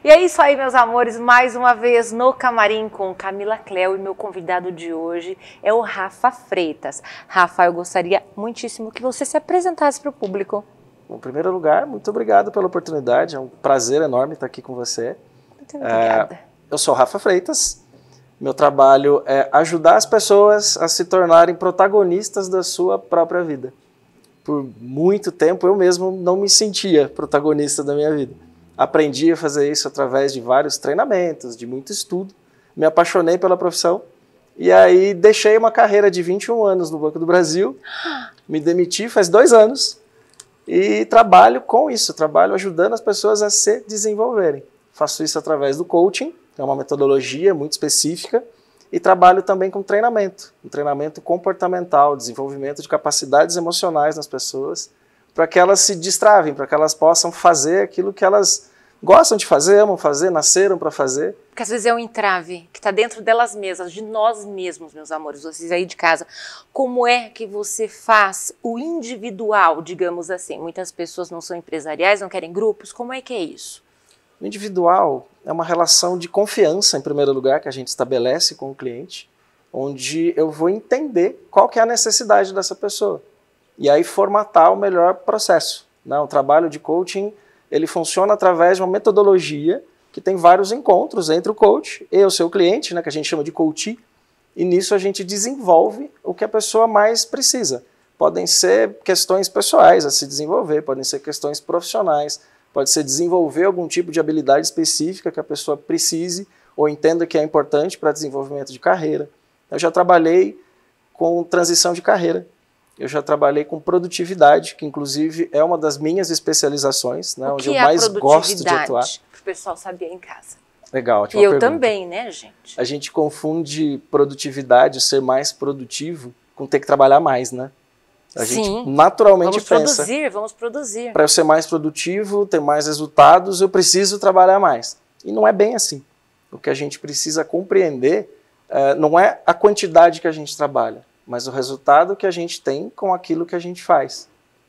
E é isso aí, meus amores, mais uma vez no Camarim com Camila Cléo, e meu convidado de hoje é o Rafa Freitas. Rafa, eu gostaria muitíssimo que você se apresentasse para o público. Em primeiro lugar, muito obrigado pela oportunidade, é um prazer enorme estar aqui com você. Muito obrigada. Eu sou Rafa Freitas, meu trabalho é ajudar as pessoas a se tornarem protagonistas da sua própria vida. Por muito tempo eu mesmo não me sentia protagonista da minha vida. Aprendi a fazer isso através de vários treinamentos, de muito estudo, me apaixonei pela profissão e aí deixei uma carreira de 21 anos no Banco do Brasil, me demiti faz 2 anos e trabalho com isso, trabalho ajudando as pessoas a se desenvolverem. Faço isso através do coaching, que é uma metodologia muito específica, e trabalho também com treinamento, um treinamento comportamental, desenvolvimento de capacidades emocionais nas pessoas, para que elas se destravem, para que elas possam fazer aquilo que elas gostam de fazer, amam fazer, nasceram para fazer. Porque às vezes é um entrave que está dentro delas mesmas, de nós mesmos, meus amores, vocês aí de casa. Como é que você faz o individual, digamos assim? Muitas pessoas não são empresariais, não querem grupos, como é que é isso? O individual é uma relação de confiança, em primeiro lugar, que a gente estabelece com o cliente, onde eu vou entender qual que é a necessidade dessa pessoa. E aí formatar o melhor processo. O trabalho de coaching, ele funciona através de uma metodologia que tem vários encontros entre o coach e o seu cliente, que a gente chama de coachee, e nisso a gente desenvolve o que a pessoa mais precisa. Podem ser questões pessoais a se desenvolver, podem ser questões profissionais, pode ser desenvolver algum tipo de habilidade específica que a pessoa precise ou entenda que é importante para desenvolvimento de carreira. Eu já trabalhei com transição de carreira. Eu já trabalhei com produtividade, que inclusive é uma das minhas especializações, onde eu mais gosto de atuar. Para o pessoal saber em casa. Legal, ótima pergunta. E eu pergunta. também, né, gente? A gente confunde produtividade, ser mais produtivo, com ter que trabalhar mais, né? A gente naturalmente pensa... Vamos produzir. Para eu ser mais produtivo, ter mais resultados, eu preciso trabalhar mais. E não é bem assim. O que a gente precisa compreender não é a quantidade que a gente trabalha, mas o resultado que a gente tem com aquilo que a gente faz.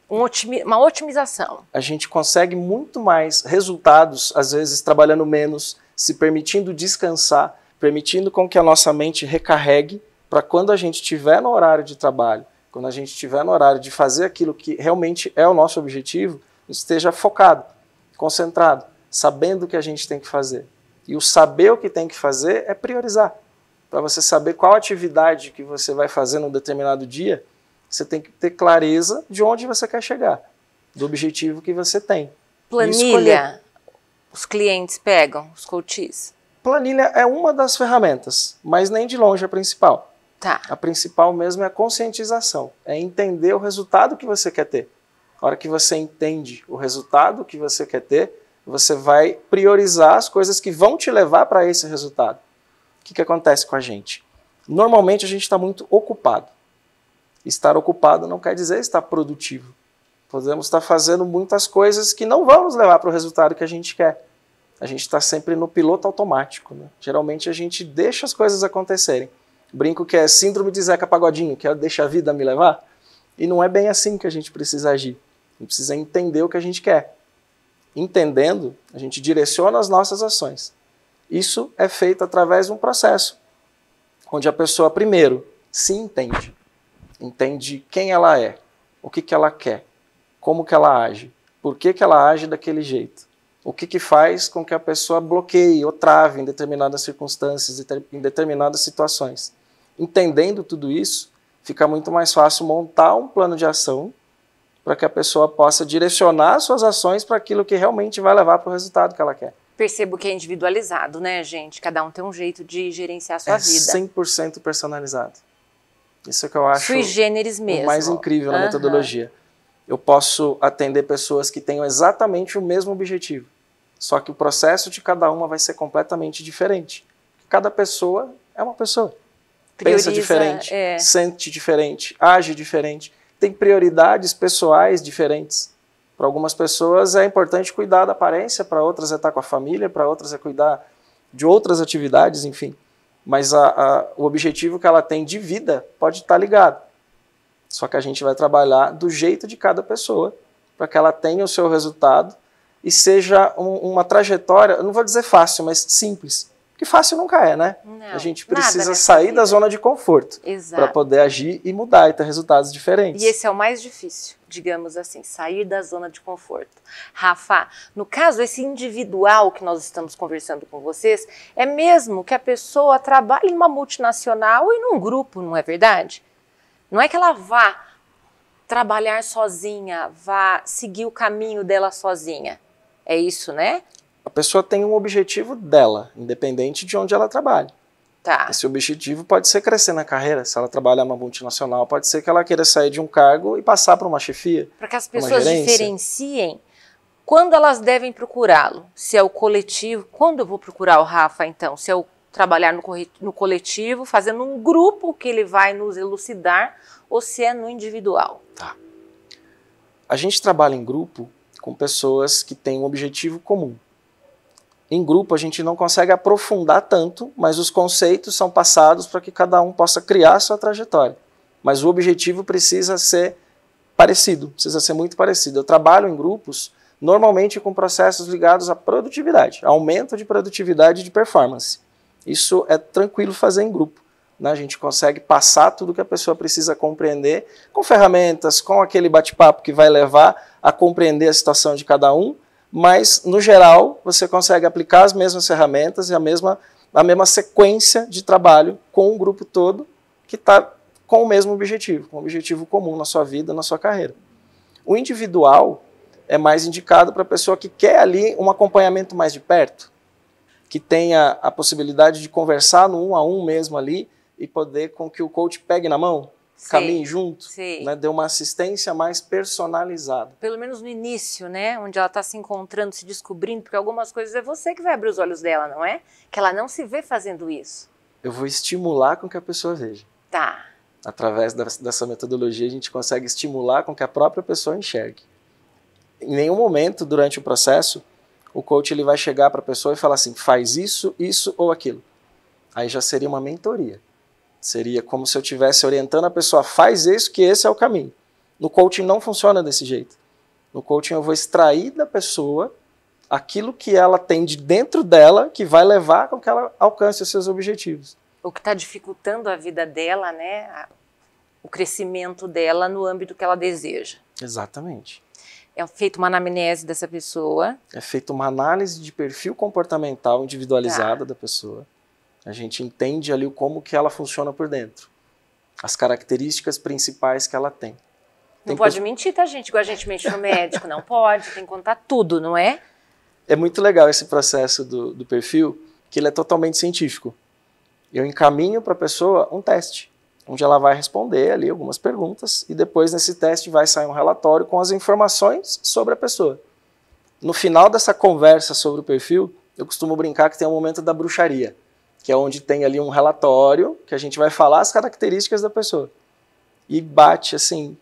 Uma otimização. A gente consegue muito mais resultados, às vezes trabalhando menos, se permitindo descansar, permitindo com que a nossa mente recarregue, para quando a gente estiver no horário de trabalho, quando a gente estiver no horário de fazer aquilo que realmente é o nosso objetivo, esteja focado, concentrado, sabendo o que a gente tem que fazer. E o saber o que tem que fazer é priorizar. Para você saber qual atividade que você vai fazer num determinado dia, você tem que ter clareza de onde você quer chegar, do objetivo que você tem. Planilha, os clientes pegam, os coaches? Planilha é uma das ferramentas, mas nem de longe a principal. Tá. A principal mesmo é a conscientização, é entender o resultado que você quer ter. A hora que você entende o resultado que você quer ter, você vai priorizar as coisas que vão te levar para esse resultado. O que acontece com a gente? Normalmente a gente está muito ocupado. Estar ocupado não quer dizer estar produtivo. Podemos estar fazendo muitas coisas que não vão nos levar para o resultado que a gente quer. A gente está sempre no piloto automático. Geralmente a gente deixa as coisas acontecerem. Brinco que é síndrome de Zeca Pagodinho, que é deixa a vida me levar. E não é bem assim que a gente precisa agir. A gente precisa entender o que a gente quer. Entendendo, a gente direciona as nossas ações. Isso é feito através de um processo, onde a pessoa primeiro se entende. Entende quem ela é, o que ela quer, como que ela age, por que ela age daquele jeito. O que faz com que a pessoa bloqueie ou trave em determinadas circunstâncias, em determinadas situações. Entendendo tudo isso, fica muito mais fácil montar um plano de ação para que a pessoa possa direcionar suas ações para aquilo que realmente vai levar para o resultado que ela quer. Percebo que é individualizado, né, gente? Cada um tem um jeito de gerenciar a sua vida. 100% personalizado. Isso é que eu acho sui generis mesmo. O mais incrível na metodologia. Eu posso atender pessoas que tenham exatamente o mesmo objetivo, só que o processo de cada uma vai ser completamente diferente. Cada pessoa é uma pessoa. Pensa diferente, sente diferente, age diferente, tem prioridades pessoais diferentes. Para algumas pessoas é importante cuidar da aparência, para outras é estar com a família, para outras é cuidar de outras atividades, enfim. Mas o objetivo que ela tem de vida pode estar ligado. Só que a gente vai trabalhar do jeito de cada pessoa, para que ela tenha o seu resultado e seja uma trajetória, eu não vou dizer fácil, mas simples. Porque fácil nunca é, né? Não, a gente nada precisa nessa sair vida. da zona de conforto para Exato. poder agir e mudar e ter resultados diferentes. E esse é o mais difícil, digamos assim, sair da zona de conforto. Rafa, no caso, esse individual que nós estamos conversando com vocês, é mesmo que a pessoa trabalhe em uma multinacional e num grupo, não é verdade? Não é que ela vá trabalhar sozinha, vá seguir o caminho dela sozinha. É isso, né? A pessoa tem um objetivo dela, independente de onde ela trabalha. Tá. Esse objetivo pode ser crescer na carreira. Se ela trabalhar numa multinacional, pode ser que ela queira sair de um cargo e passar para uma chefia. Para que as pessoas diferenciem quando elas devem procurá-lo. Se é o coletivo, quando eu vou procurar o Rafa, então? Se eu trabalhar no coletivo, fazendo um grupo que ele vai nos elucidar, ou se é no individual? Tá. A gente trabalha em grupo com pessoas que têm um objetivo comum. Em grupo a gente não consegue aprofundar tanto, mas os conceitos são passados para que cada um possa criar a sua trajetória. Mas o objetivo precisa ser parecido, precisa ser muito parecido. Eu trabalho em grupos, normalmente com processos ligados à produtividade, aumento de produtividade e de performance. Isso é tranquilo fazer em grupo, né? A gente consegue passar tudo que a pessoa precisa compreender com ferramentas, com aquele bate-papo que vai levar a compreender a situação de cada um, mas, no geral, você consegue aplicar as mesmas ferramentas e a mesma sequência de trabalho com o grupo todo que está com o mesmo objetivo, com um objetivo comum na sua vida, na sua carreira. O individual é mais indicado para a pessoa que quer ali um acompanhamento mais de perto, que tenha a possibilidade de conversar no 1 a 1 mesmo ali e poder com que o coach pegue na mão, caminhe junto, né, dê uma assistência mais personalizada. Pelo menos no início, né, onde ela está se encontrando, se descobrindo, porque algumas coisas é você que vai abrir os olhos dela, não é? Que ela não se vê fazendo isso. Eu vou estimular com que a pessoa veja. Tá. Através dessa metodologia a gente consegue estimular com que a própria pessoa enxergue. Em nenhum momento durante o processo o coach ele vai chegar para a pessoa e falar assim, faz isso, isso ou aquilo. Aí já seria uma mentoria. Seria como se eu estivesse orientando a pessoa, faz isso, que esse é o caminho. No coaching não funciona desse jeito. No coaching eu vou extrair da pessoa aquilo que ela tem de dentro dela que vai levar com que ela alcance os seus objetivos. O que está dificultando a vida dela, né? O crescimento dela no âmbito que ela deseja. Exatamente. É feita uma anamnese dessa pessoa. É feita uma análise de perfil comportamental individualizada da pessoa. A gente entende ali como que ela funciona por dentro. As características principais que ela tem. Não pode mentir, tá, gente? Igual a gente mente no médico. Não pode, tem que contar tudo, não é? É muito legal esse processo do perfil, que ele é totalmente científico. Eu encaminho para a pessoa um teste, onde ela vai responder ali algumas perguntas e depois nesse teste vai sair um relatório com as informações sobre a pessoa. No final dessa conversa sobre o perfil, eu costumo brincar que tem um momento da bruxaria, que é onde tem ali um relatório que a gente vai falar as características da pessoa. E bate, assim,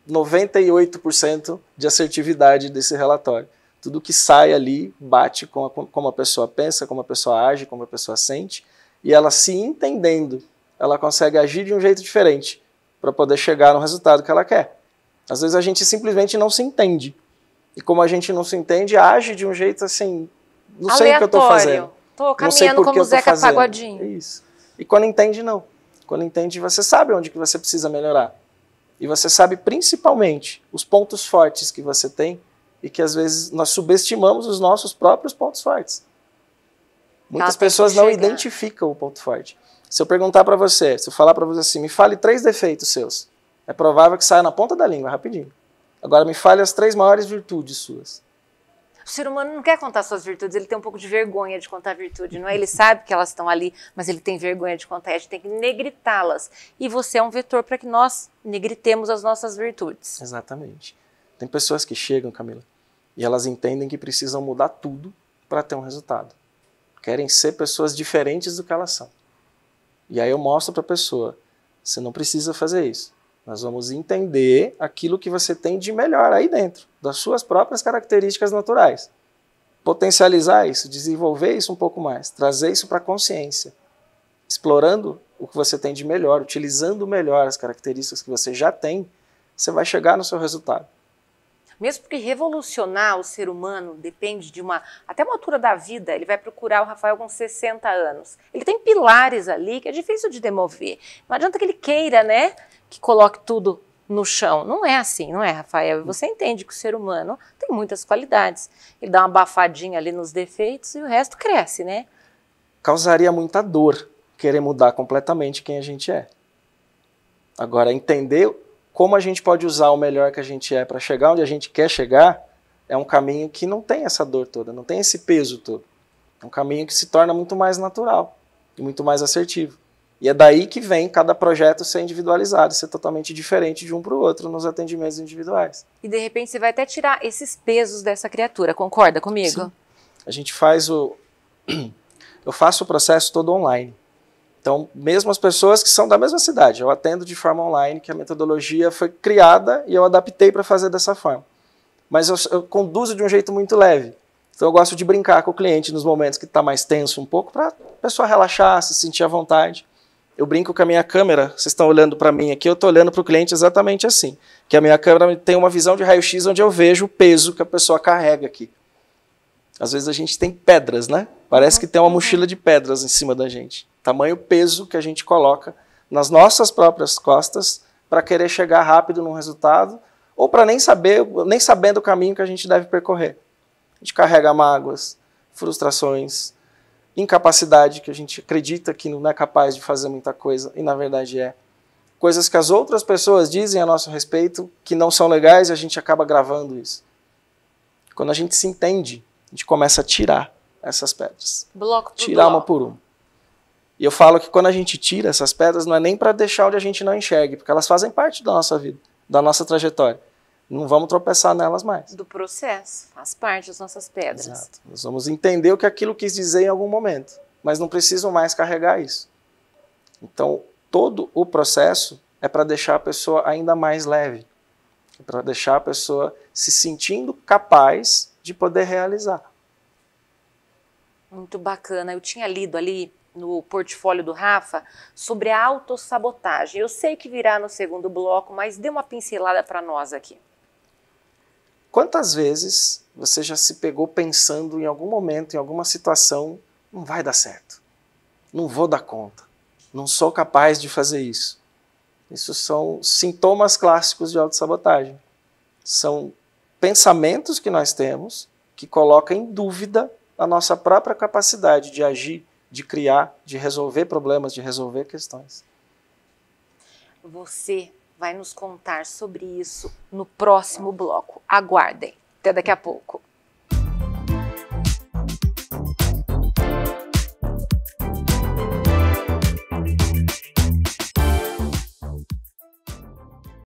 98% de assertividade desse relatório. Tudo que sai ali bate com como a pessoa pensa, como a pessoa age, como a pessoa sente, e ela se entendendo, ela consegue agir de um jeito diferente para poder chegar no resultado que ela quer. Às vezes a gente simplesmente não se entende. E como a gente não se entende, age de um jeito assim, não sei o que eu estou fazendo. Tô caminhando como o Zeca Pagodinho. Isso. E quando entende, não. Quando entende, você sabe onde que você precisa melhorar. E você sabe principalmente os pontos fortes que você tem e que às vezes nós subestimamos os nossos próprios pontos fortes. Muitas pessoas não identificam o ponto forte. Se eu perguntar para você, se eu falar para você assim, me fale 3 defeitos seus, é provável que saia na ponta da língua, rapidinho. Agora me fale as 3 maiores virtudes suas. O ser humano não quer contar suas virtudes, ele tem um pouco de vergonha de contar virtude, não é? Ele sabe que elas estão ali, mas ele tem vergonha de contar, a gente tem que negritá-las. E você é um vetor para que nós negritemos as nossas virtudes. Exatamente. Tem pessoas que chegam, Camila, e elas entendem que precisam mudar tudo para ter um resultado. Querem ser pessoas diferentes do que elas são. E aí eu mostro para a pessoa, você não precisa fazer isso. Nós vamos entender aquilo que você tem de melhor aí dentro, das suas próprias características naturais. Potencializar isso, desenvolver isso um pouco mais, trazer isso para a consciência. Explorando o que você tem de melhor, utilizando melhor as características que você já tem, você vai chegar no seu resultado. Mesmo porque revolucionar o ser humano depende de até uma altura da vida, ele vai procurar o Rafael com 60 anos. Ele tem pilares ali que é difícil de demover. Não adianta que ele queira, né, que coloque tudo no chão. Não é assim, não é, Rafael? E você entende que o ser humano tem muitas qualidades. Ele dá uma abafadinha ali nos defeitos e o resto cresce, né? Causaria muita dor querer mudar completamente quem a gente é. Agora, entender como a gente pode usar o melhor que a gente é para chegar onde a gente quer chegar é um caminho que não tem essa dor toda, não tem esse peso todo. É um caminho que se torna muito mais natural e muito mais assertivo. E é daí que vem cada projeto ser individualizado, ser totalmente diferente de um para o outro nos atendimentos individuais. E de repente você vai até tirar esses pesos dessa criatura, concorda comigo? Sim. A gente faz eu faço o processo todo online. Então, mesmo as pessoas que são da mesma cidade, eu atendo de forma online, que a metodologia foi criada e eu adaptei para fazer dessa forma. Mas eu conduzo de um jeito muito leve. Então eu gosto de brincar com o cliente nos momentos que está mais tenso um pouco, para a pessoa relaxar, se sentir à vontade. Eu brinco com a minha câmera, vocês estão olhando para mim aqui, eu estou olhando para o cliente exatamente assim. Que a minha câmera tem uma visão de raio-x onde eu vejo o peso que a pessoa carrega aqui. Às vezes a gente tem pedras, né? Parece que tem uma mochila de pedras em cima da gente. Tamanho peso que a gente coloca nas nossas próprias costas para querer chegar rápido num resultado ou para nem sabendo o caminho que a gente deve percorrer. A gente carrega mágoas, frustrações, incapacidade que a gente acredita que não é capaz de fazer muita coisa e na verdade é. Coisas que as outras pessoas dizem a nosso respeito que não são legais e a gente acaba gravando isso. Quando a gente se entende, a gente começa a tirar essas pedras. Bloco por tirar bloco. Uma por uma. E eu falo que quando a gente tira essas pedras, não é nem para deixar onde a gente não enxergue, porque elas fazem parte da nossa vida, da nossa trajetória. Não vamos tropeçar nelas mais. Do processo, faz parte das nossas pedras. Exato. Nós vamos entender o que aquilo quis dizer em algum momento, mas não precisam mais carregar isso. Então, todo o processo é para deixar a pessoa ainda mais leve, é para deixar a pessoa se sentindo capaz de poder realizar. Muito bacana. Eu tinha lido ali no portfólio do Rafa sobre a autossabotagem. Eu sei que virá no segundo bloco, mas dê uma pincelada para nós aqui. Quantas vezes você já se pegou pensando em algum momento, em alguma situação, não vai dar certo, não vou dar conta, não sou capaz de fazer isso? Isso são sintomas clássicos de autossabotagem. São pensamentos que nós temos que colocam em dúvida a nossa própria capacidade de agir, de criar, de resolver problemas, de resolver questões. Você vai nos contar sobre isso no próximo bloco. Aguardem. Até daqui a pouco.